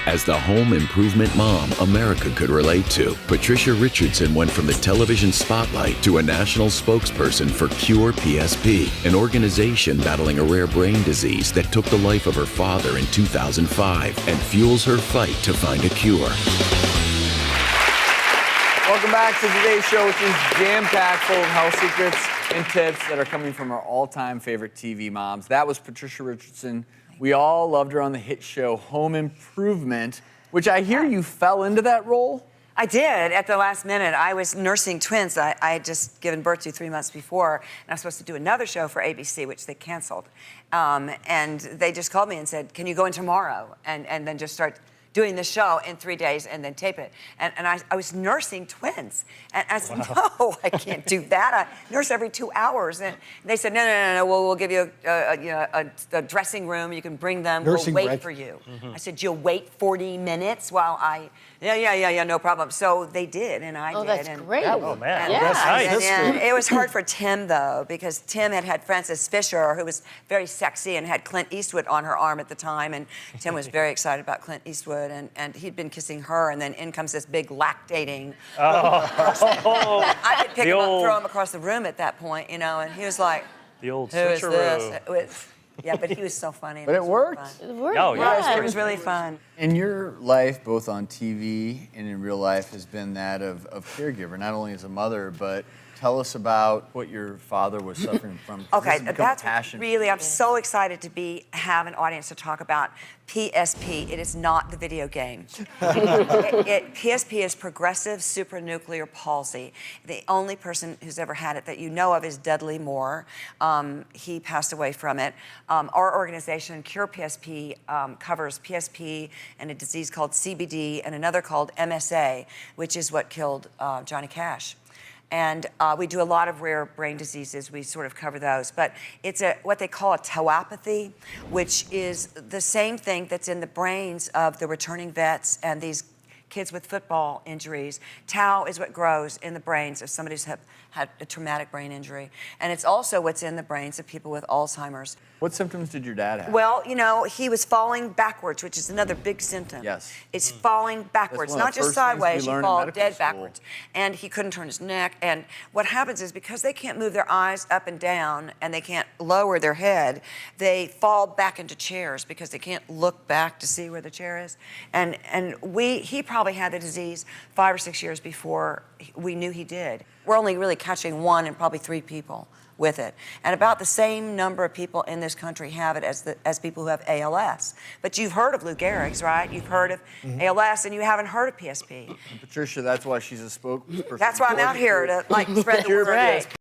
As the home improvement mom America could relate to, Patricia Richardson went from the television spotlight to a national spokesperson for Cure PSP, an organization battling a rare brain disease that took the life of her father in 2005 and fuels her fight to find a cure. Welcome back to today's show, which is jam-packed full of health secrets and tips that are coming from our all-time favorite TV moms. That was Patricia Richardson. We all loved her on the hit show Home Improvement, which I hear you fell into that role. I did at the last minute. I was nursing twins. I had just given birth to 3 months before, and I was supposed to do another show for ABC, which they canceled. And they just called me and said, "Can you go in tomorrow?" And then just start doing the show in 3 days and then tape it. And I was nursing twins. And I said, no, I can't do that. I nurse every 2 hours. And they said, no, we'll give you a dressing room. You can bring them. Nursing we'll wait break. for you. I said, you'll wait 40 minutes while I, yeah, no problem. So they did, and I did. Oh, that's and, great. Oh, Yeah. man. Nice. and it was hard for Tim, though, because Tim had Frances Fisher, who was very sexy and had Clint Eastwood on her arm at the time, and Tim was very excited about Clint Eastwood, and he'd been kissing her, and then in comes this big lactating person. I could pick him up, throw him across the room at that point, you know, and he was like, The old who is this? switcheroo. Yeah, but he was so funny. But it worked. Fun. It worked. Oh, yeah. It was really fun. In your life, both on TV and in real life, has been that of caregiver, not only as a mother, but tell us about what your father was suffering from. Okay, This has become a that's passion. really, I'm so excited to have an audience to talk about PSP. It is not the video game. PSP is progressive supranuclear palsy. The only person who's ever had it that you know of is Dudley Moore. He passed away from it. Our organization, Cure PSP, covers PSP and a disease called CBD and another called MSA, which is what killed Johnny Cash. And we do a lot of rare brain diseases. We sort of cover those. But it's what they call a tauopathy, which is the same thing that's in the brains of the returning vets and these kids with football injuries. Tau is what grows in the brains of somebody who's had a traumatic brain injury. And it's also what's in the brains of people with Alzheimer's. What symptoms did your dad have? Well, you know, he was falling backwards, which is another big symptom. Yes. It's falling backwards, one of not the just first things we sideways, you learn in fall medical dead school. backwards. And he couldn't turn his neck. And what happens is because they can't move their eyes up and down and they can't lower their head, they fall back into chairs because they can't look back to see where the chair is. And he probably had the disease 5 or 6 years before we knew he did. We're only really catching 1 in probably 3 people with it. And about the same number of people in this country have it as people who have ALS. But you've heard of Lou Gehrig's, right? You've heard of ALS and you haven't heard of PSP. And Patricia, that's why she's a spokesperson. That's why I'm out here to like spread the Cure word. PSP.